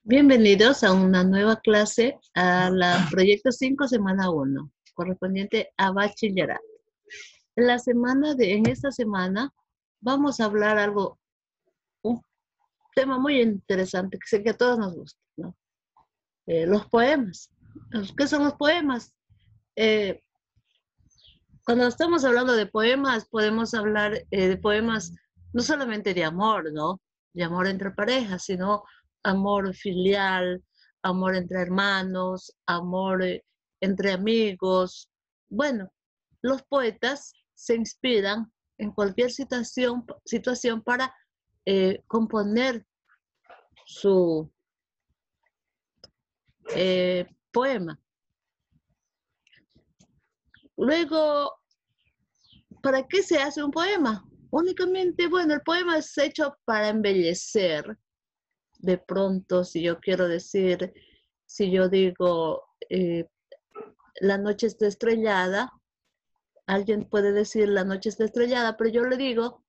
Bienvenidos a una nueva clase, a la Proyecto 5, Semana 1, correspondiente a Bachillerato. En esta semana vamos a hablar un tema muy interesante, que sé que a todos nos gusta, ¿no? Los poemas. ¿Qué son los poemas? Cuando estamos hablando de poemas, podemos hablar de poemas no solamente de amor, ¿no? De amor entre parejas, sino amor filial, amor entre hermanos, amor entre amigos. Bueno, los poetas se inspiran en cualquier situación para componer su poema. Luego, ¿para qué se hace un poema? Únicamente, bueno, el poema es hecho para embellecer. De pronto, si yo quiero decir, si yo digo, la noche está estrellada, alguien puede decir, la noche está estrellada, pero yo le digo,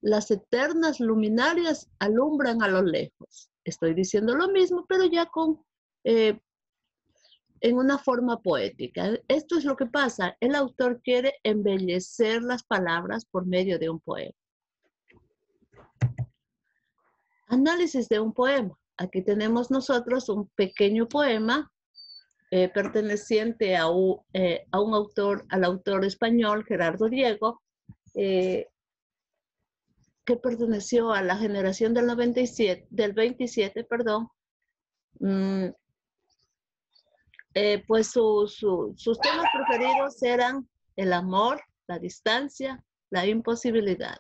las eternas luminarias alumbran a lo lejos. Estoy diciendo lo mismo, pero ya en una forma poética. Esto es lo que pasa. El autor quiere embellecer las palabras por medio de un poema. Análisis de un poema. Aquí tenemos nosotros un pequeño poema perteneciente a un autor, al autor español Gerardo Diego, que perteneció a la generación del 27, perdón. Pues sus temas preferidos eran el amor, la distancia, la imposibilidad.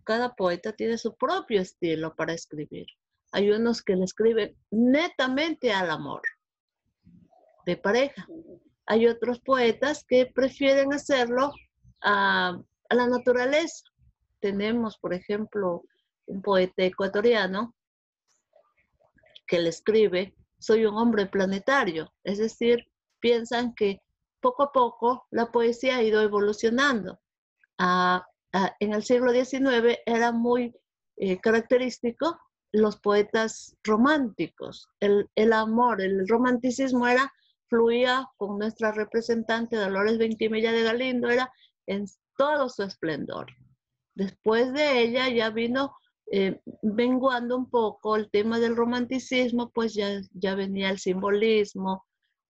Cada poeta tiene su propio estilo para escribir. Hay unos que le escriben netamente al amor de pareja. Hay otros poetas que prefieren hacerlo a la naturaleza. Tenemos, por ejemplo, un poeta ecuatoriano que le escribe, soy un hombre planetario. Es decir, piensan que poco a poco la poesía ha ido evolucionando. En el siglo XIX era muy característico los poetas románticos. El amor, el romanticismo fluía con nuestra representante Dolores Ventimiglia de Galindo, era en todo su esplendor. Después de ella ya vino menguando un poco el tema del romanticismo, pues ya venía el simbolismo,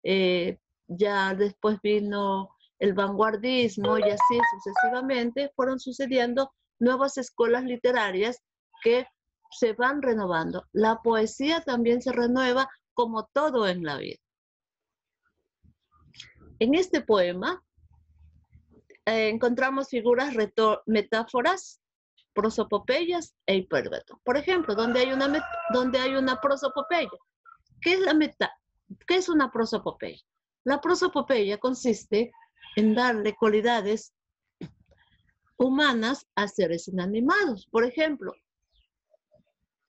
ya después vino el vanguardismo y así sucesivamente fueron sucediendo nuevas escuelas literarias que se van renovando. La poesía también se renueva como todo en la vida. En este poema encontramos figuras, metáforas, prosopopeyas e hipérbato. Por ejemplo, donde hay una prosopopeya. ¿Qué es una prosopopeya? La prosopopeya consiste en darle cualidades humanas a seres inanimados. Por ejemplo,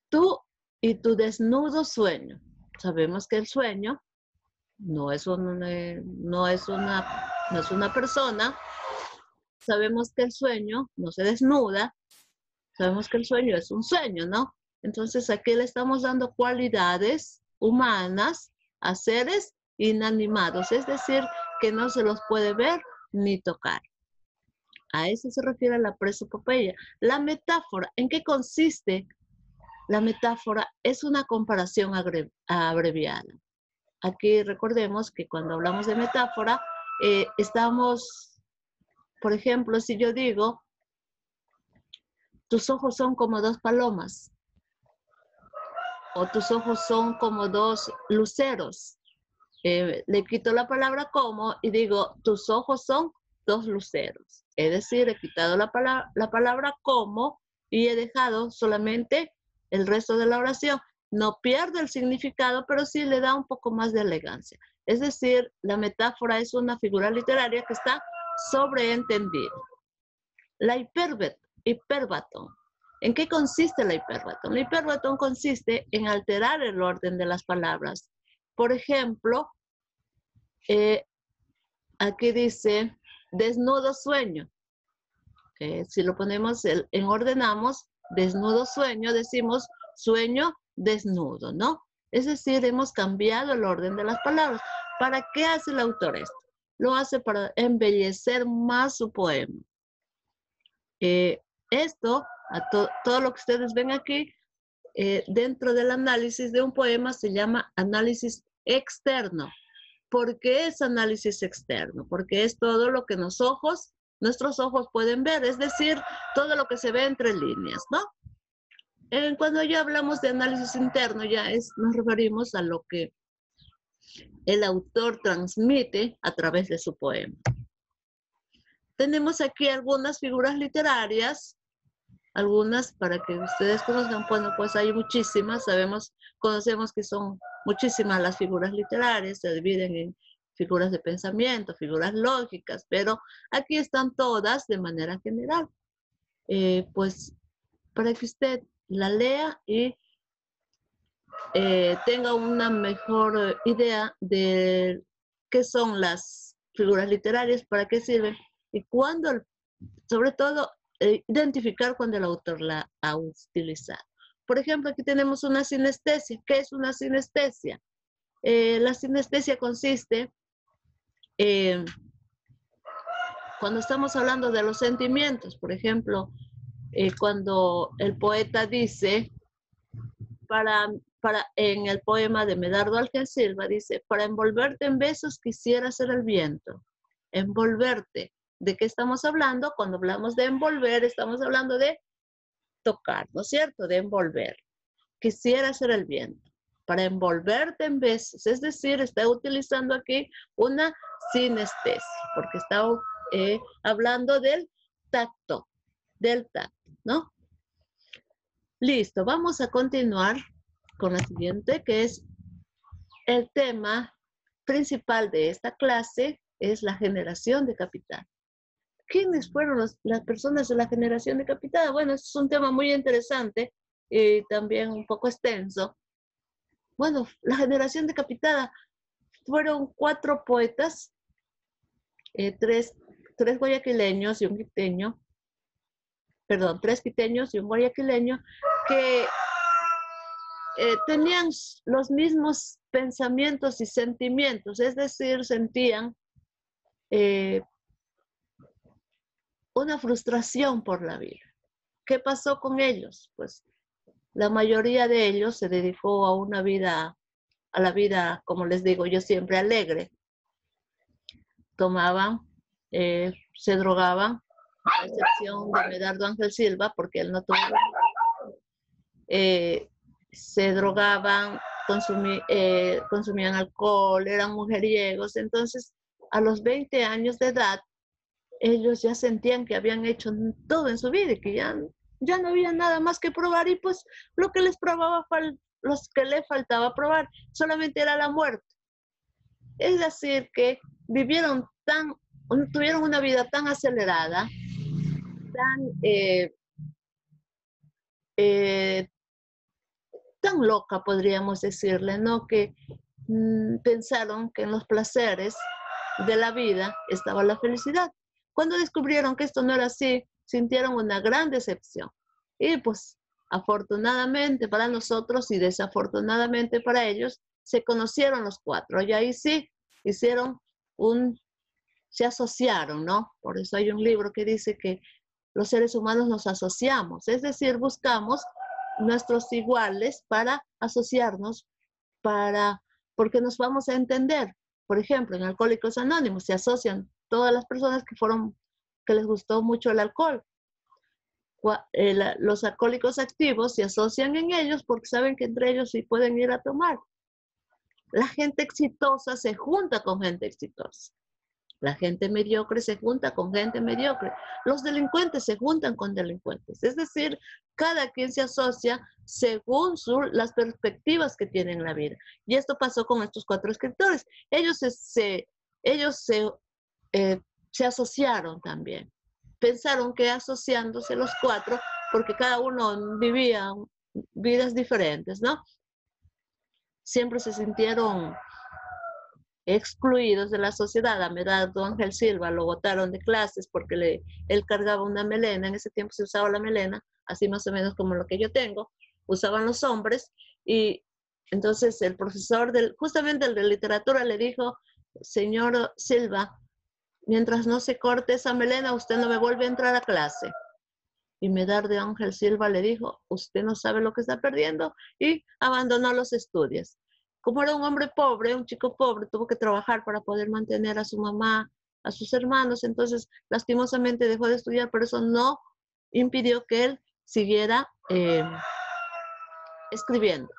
tú y tu desnudo sueño. Sabemos que el sueño no es una persona. Sabemos que el sueño no se desnuda. Sabemos que el sueño es un sueño, ¿no? Entonces aquí le estamos dando cualidades humanas a seres inanimados, es decir, que no se los puede ver ni tocar. A eso se refiere la prosopopeya. La metáfora, ¿en qué consiste? La metáfora es una comparación abreviada. Aquí recordemos que cuando hablamos de metáfora, estamos, por ejemplo, si yo digo, tus ojos son como dos palomas, o tus ojos son como dos luceros. Le quito la palabra como y digo, tus ojos son dos luceros. Es decir, he quitado la palabra como y he dejado solamente el resto de la oración. No pierde el significado, pero sí le da un poco más de elegancia. Es decir, la metáfora es una figura literaria que está sobreentendida. La hipérbaton. ¿En qué consiste la hipérbaton? La hipérbaton consiste en alterar el orden de las palabras. Por ejemplo, aquí dice desnudo sueño. Si lo ponemos en ordenamos, desnudo sueño, decimos sueño desnudo, ¿no? Es decir, hemos cambiado el orden de las palabras. ¿Para qué hace el autor esto? Lo hace para embellecer más su poema. Esto, todo lo que ustedes ven aquí, dentro del análisis de un poema se llama análisis externo. ¿Por qué es análisis externo? Porque es todo lo que nuestros ojos pueden ver, es decir, todo lo que se ve entre líneas, ¿no? Cuando ya hablamos de análisis interno, nos referimos a lo que el autor transmite a través de su poema. Tenemos aquí algunas figuras literarias, algunas para que ustedes conozcan. Bueno, pues hay muchísimas, conocemos que son muchísimas las figuras literarias, se dividen en figuras de pensamiento, figuras lógicas, pero aquí están todas de manera general. Pues para que usted la lea y tenga una mejor idea de qué son las figuras literarias, para qué sirven y cuándo, sobre todo, identificar cuando el autor la ha utilizado. Por ejemplo, aquí tenemos una sinestesia. ¿Qué es una sinestesia? La sinestesia consiste cuando estamos hablando de los sentimientos, por ejemplo, cuando el poeta dice, en el poema de Medardo Ángel Silva, dice, para envolverte en besos quisiera ser el viento. Envolverte. ¿De qué estamos hablando? Cuando hablamos de envolver, estamos hablando de tocar, ¿no es cierto? De envolver. Quisiera ser el viento. Para envolverte en besos. Es decir, está utilizando aquí una sinestesia, porque está hablando del tacto, ¿no? Listo, vamos a continuar con la siguiente, que es el tema principal de esta clase, es la generación de capital. ¿Quiénes fueron las personas de la generación de capital? Bueno, es un tema muy interesante y también un poco extenso. Bueno, la generación decapitada fueron 4 poetas, 3 guayaquileños y un quiteño, perdón, 3 quiteños y un guayaquileño, que tenían los mismos pensamientos y sentimientos, es decir, sentían una frustración por la vida. ¿Qué pasó con ellos? Pues la mayoría de ellos se dedicó a la vida, como les digo yo siempre, alegre. Tomaban, se drogaban, a excepción de Medardo Ángel Silva, porque él no tuvo. Se drogaban, consumían alcohol, eran mujeriegos. Entonces, a los 20 años de edad, ellos ya sentían que habían hecho todo en su vida y que ya no había nada más que probar, y pues lo que les le faltaba probar solamente era la muerte. Es decir, que tuvieron una vida tan acelerada, tan loca, podríamos decirle, ¿no? Que pensaron que en los placeres de la vida estaba la felicidad. Cuando descubrieron que esto no era así, sintieron una gran decepción. Y pues, afortunadamente para nosotros y desafortunadamente para ellos, se conocieron los 4. Y ahí sí, se asociaron, ¿no? Por eso hay un libro que dice que los seres humanos nos asociamos. Es decir, buscamos nuestros iguales para asociarnos, porque nos vamos a entender. Por ejemplo, en Alcohólicos Anónimos se asocian todas las personas que les gustó mucho el alcohol. Los alcohólicos activos se asocian en ellos porque saben que entre ellos sí pueden ir a tomar. La gente exitosa se junta con gente exitosa. La gente mediocre se junta con gente mediocre. Los delincuentes se juntan con delincuentes. Es decir, cada quien se asocia según las perspectivas que tienen en la vida. Y esto pasó con estos 4 escritores. Ellos se asociaron también. Pensaron que asociándose los 4, porque cada uno vivía vidas diferentes, ¿no? Siempre se sintieron excluidos de la sociedad. A Medardo Ángel Silva lo botaron de clases porque él cargaba una melena. En ese tiempo se usaba la melena, así más o menos como lo que yo tengo, usaban los hombres, Y entonces el profesor, justamente el de literatura, le dijo, señor Silva, mientras no se corte esa melena, usted no me vuelve a entrar a clase. Y Medardo Ángel Silva le dijo, usted no sabe lo que está perdiendo, y abandonó los estudios. Como era un hombre pobre, un chico pobre, tuvo que trabajar para poder mantener a su mamá, a sus hermanos, entonces lastimosamente dejó de estudiar, pero eso no impidió que él siguiera escribiendo.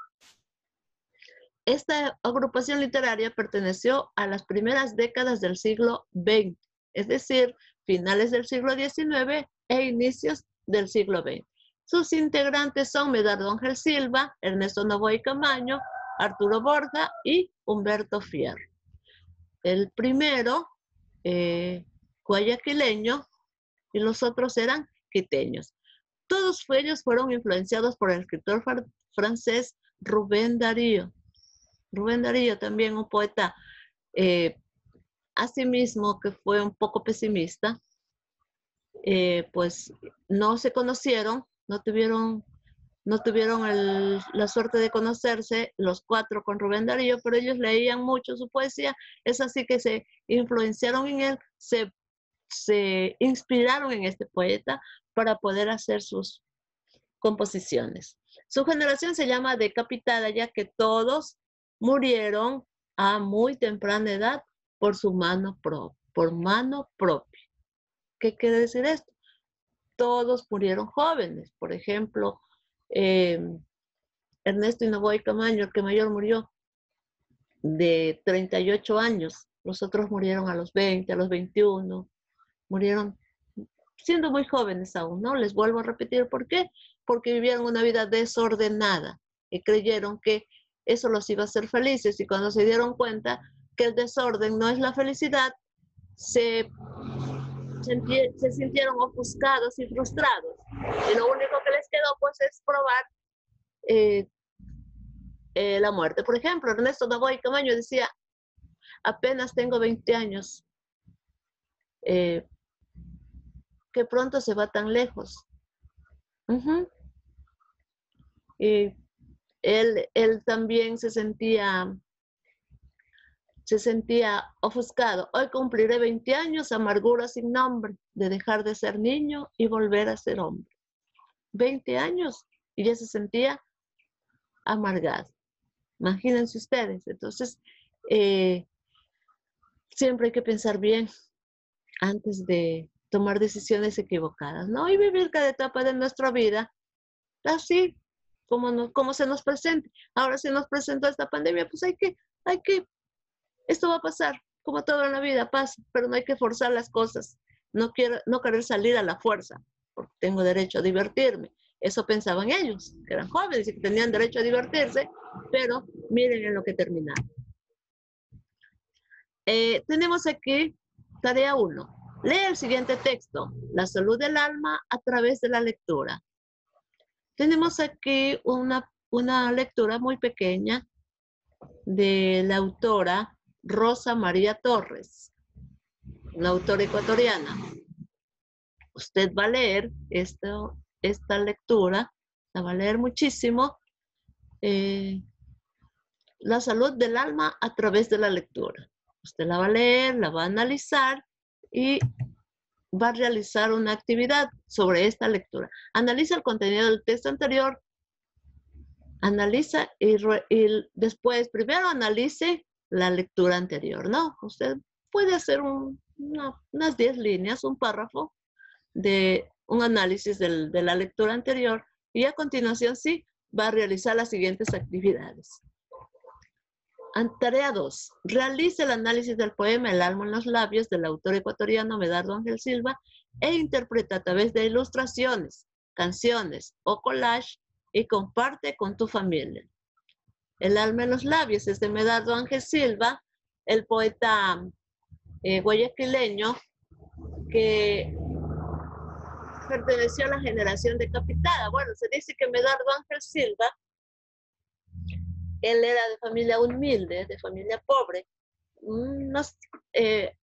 Esta agrupación literaria perteneció a las primeras décadas del siglo XX, es decir, finales del siglo XIX e inicios del siglo XX. Sus integrantes son Medardo Ángel Silva, Ernesto Novoa y Camaño, Arturo Borja y Humberto Fierro. El primero, guayaquileño, y los otros eran quiteños. Todos ellos fueron influenciados por el escritor francés Rubén Darío. Rubén Darío, también un poeta, asimismo que fue un poco pesimista, pues no se conocieron, no tuvieron la suerte de conocerse los cuatro con Rubén Darío, pero ellos leían mucho su poesía, es así que se influenciaron en él, se inspiraron en este poeta para poder hacer sus composiciones. Su generación se llama decapitada, ya que todos murieron a muy temprana edad por mano propia. ¿Qué quiere decir esto? Todos murieron jóvenes. Por ejemplo, Ernesto Novoa y Camaño, el que mayor, murió de 38 años. Los otros murieron a los 20, a los 21. Murieron siendo muy jóvenes aún, ¿no? Les vuelvo a repetir por qué. Porque vivieron una vida desordenada y creyeron que eso los iba a hacer felices, y cuando se dieron cuenta que el desorden no es la felicidad, se sintieron ofuscados y frustrados. Y lo único que les quedó pues es probar la muerte. Por ejemplo, Ernesto Novoa y Camaño decía, apenas tengo 20 años, que pronto se va tan lejos. Y él también se sentía ofuscado. Hoy cumpliré 20 años, amargura sin nombre, de dejar de ser niño y volver a ser hombre. 20 años y ya se sentía amargado. Imagínense ustedes. Entonces, siempre hay que pensar bien antes de tomar decisiones equivocadas, ¿no? Y vivir cada etapa de nuestra vida así como se nos presente. Ahora se nos presentó esta pandemia, pues hay que, esto va a pasar, como todo en la vida pasa, pero no hay que forzar las cosas. No querer salir a la fuerza, porque tengo derecho a divertirme. Eso pensaban ellos, que eran jóvenes y que tenían derecho a divertirse, pero miren en lo que terminaron. Tenemos aquí tarea 1. Lee el siguiente texto, la salud del alma a través de la lectura. Tenemos aquí una lectura muy pequeña de la autora Rosa María Torres, una autora ecuatoriana. Usted va a leer esta lectura, la va a leer muchísimo, la salud del alma a través de la lectura. Usted la va a leer, la va a analizar y va a realizar una actividad sobre esta lectura. Analiza el contenido del texto anterior, analiza y después, primero analice la lectura anterior, ¿no? Usted puede hacer unas 10 líneas, un párrafo de un análisis de la lectura anterior, y a continuación sí va a realizar las siguientes actividades. Tarea 2. Realice el análisis del poema El alma en los labios del autor ecuatoriano Medardo Ángel Silva e interpreta a través de ilustraciones, canciones o collage y comparte con tu familia. El alma en los labios es de Medardo Ángel Silva, el poeta guayaquileño que perteneció a la generación decapitada. Bueno, se dice que Medardo Ángel Silva, él era de familia humilde, de familia pobre.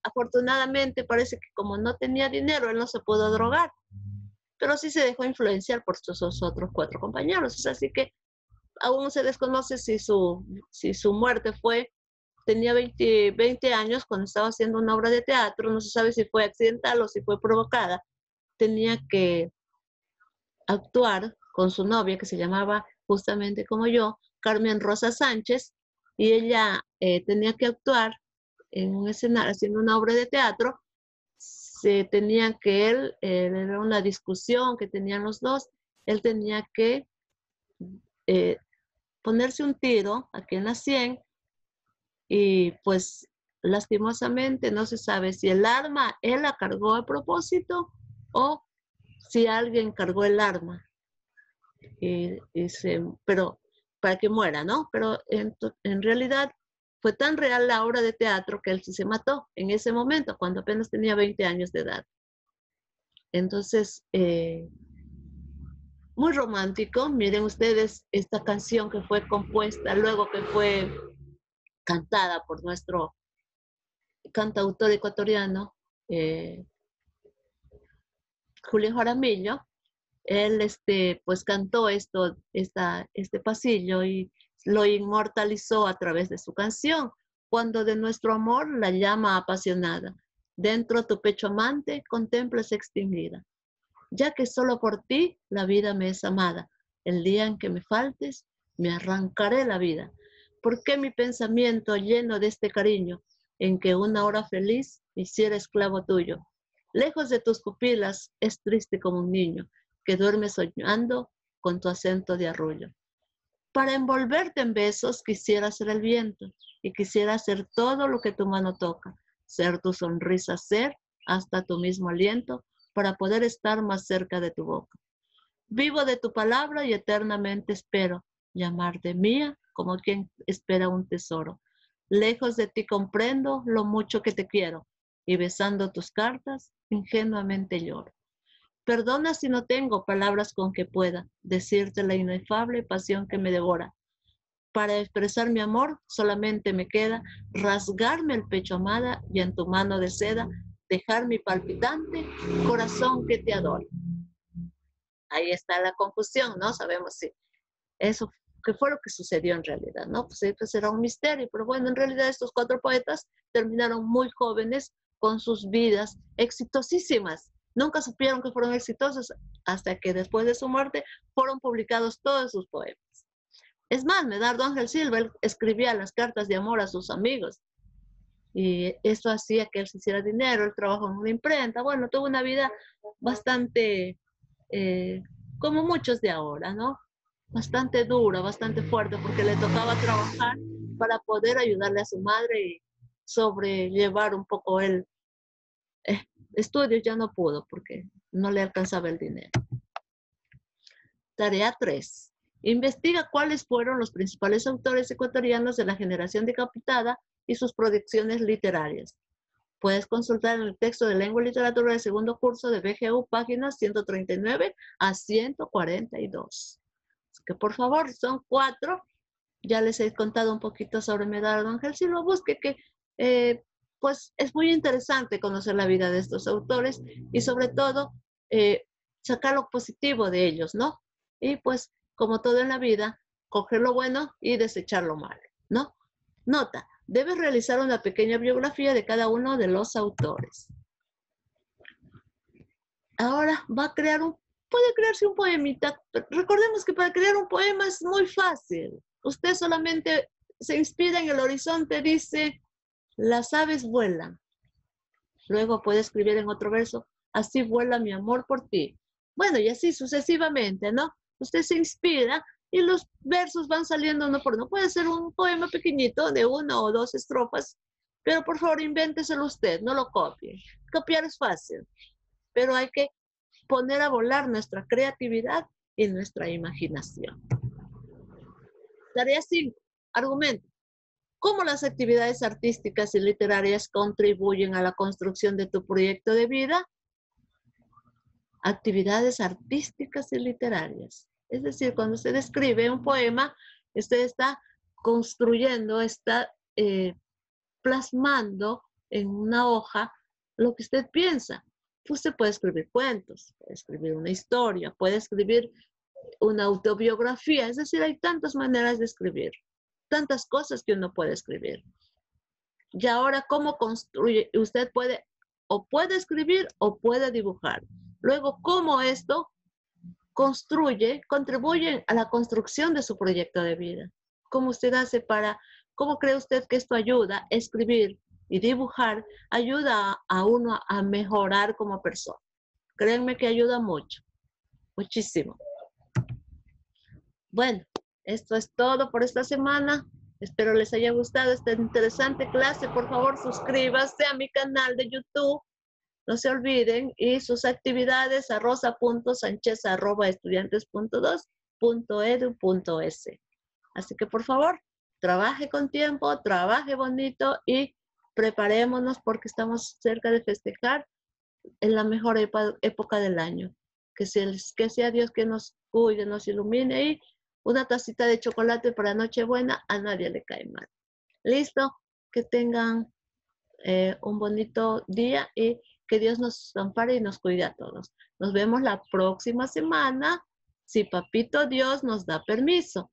Afortunadamente parece que como no tenía dinero, él no se pudo drogar, pero sí se dejó influenciar por sus otros 4 compañeros. Así que aún se desconoce si su muerte tenía 20 años cuando estaba haciendo una obra de teatro, no se sabe si fue accidental o si fue provocada. Tenía que actuar con su novia, que se llamaba justamente como yo, Carmen Rosa Sánchez, y ella tenía que actuar en un escenario, haciendo una obra de teatro. Se tenía que era una discusión que tenían los dos, él tenía que ponerse un tiro aquí en la 100 y pues lastimosamente no se sabe si el arma él la cargó a propósito o si alguien cargó el arma. Pero para que muera, ¿no? Pero en realidad fue tan real la obra de teatro que él sí se mató en ese momento, cuando apenas tenía 20 años de edad. Entonces, muy romántico. Miren ustedes esta canción que fue compuesta, luego que fue cantada por nuestro cantautor ecuatoriano, Julio Jaramillo. Él pues cantó este pasillo y lo inmortalizó a través de su canción. Cuando de nuestro amor la llama apasionada, dentro tu pecho amante contemplas extinguida. Ya que solo por ti la vida me es amada. El día en que me faltes, me arrancaré la vida. ¿Por qué mi pensamiento lleno de este cariño, en que una hora feliz me hiciera esclavo tuyo? Lejos de tus pupilas es triste como un niño que duerme soñando con tu acento de arrullo. Para envolverte en besos quisiera ser el viento y quisiera hacer todo lo que tu mano toca, ser tu sonrisa, ser hasta tu mismo aliento para poder estar más cerca de tu boca. Vivo de tu palabra y eternamente espero llamarte mía como quien espera un tesoro. Lejos de ti comprendo lo mucho que te quiero y besando tus cartas ingenuamente lloro. Perdona si no tengo palabras con que pueda decirte la inefable pasión que me devora. Para expresar mi amor solamente me queda rasgarme el pecho, amada, y en tu mano de seda dejar mi palpitante corazón que te adora. Ahí está la confusión, ¿no? Sabemos si eso qué fue lo que sucedió en realidad, ¿no? Pues era un misterio, pero bueno, en realidad estos 4 poetas terminaron muy jóvenes con sus vidas exitosísimas. Nunca supieron que fueron exitosos hasta que después de su muerte fueron publicados todos sus poemas. Es más, Medardo Ángel Silva escribía las cartas de amor a sus amigos y esto hacía que él se hiciera dinero, él trabajó en una imprenta, bueno, tuvo una vida bastante, como muchos de ahora, ¿no? Bastante dura, bastante fuerte, porque le tocaba trabajar para poder ayudarle a su madre y sobrellevar un poco el estudios ya no pudo porque no le alcanzaba el dinero. Tarea 3. Investiga cuáles fueron los principales autores ecuatorianos de la generación decapitada y sus producciones literarias. Puedes consultar en el texto de Lengua y Literatura del segundo curso de BGU, páginas 139 a 142. Así que por favor, son 4. Ya les he contado un poquito sobre Medardo Ángel Silva. Busque que pues es muy interesante conocer la vida de estos autores y sobre todo sacar lo positivo de ellos, ¿no? Y pues como todo en la vida, coger lo bueno y desechar lo malo, ¿no? Nota, debes realizar una pequeña biografía de cada uno de los autores. Ahora va a puede crearse un poemita. Recordemos que para crear un poema es muy fácil. Usted solamente se inspira en el horizonte, dice, las aves vuelan. Luego puede escribir en otro verso, así vuela mi amor por ti. Bueno, y así sucesivamente, ¿no? Usted se inspira y los versos van saliendo uno por uno. Puede ser un poema pequeñito de 1 o 2 estrofas, pero por favor invénteselo usted, no lo copie. Copiar es fácil, pero hay que poner a volar nuestra creatividad y nuestra imaginación. Tarea 5. Argumento. ¿Cómo las actividades artísticas y literarias contribuyen a la construcción de tu proyecto de vida? Actividades artísticas y literarias. Es decir, cuando usted escribe un poema, usted está construyendo, está plasmando en una hoja lo que usted piensa. Usted puede escribir cuentos, puede escribir una historia, puede escribir una autobiografía. Es decir, hay tantas maneras de escribir, tantas cosas que uno puede escribir. Y ahora, ¿cómo construye? Usted puede escribir o puede dibujar. Luego, ¿cómo esto contribuye a la construcción de su proyecto de vida? ¿Cómo usted hace cómo cree usted que esto ayuda? Escribir y dibujar ayuda a uno a mejorar como persona. Créanme que ayuda mucho, muchísimo. Bueno, esto es todo por esta semana. Espero les haya gustado esta interesante clase. Por favor, suscríbase a mi canal de YouTube. No se olviden. Y sus actividades a rosa.sanchez@estudiantes.2.edu.es. Así que, por favor, trabaje con tiempo, trabaje bonito y preparémonos porque estamos cerca de festejar en la mejor época del año. Que sea Dios que nos cuide, nos ilumine, y una tacita de chocolate para Nochebuena a nadie le cae mal. Listo, que tengan un bonito día y que Dios nos ampare y nos cuide a todos. Nos vemos la próxima semana, si Papito Dios nos da permiso.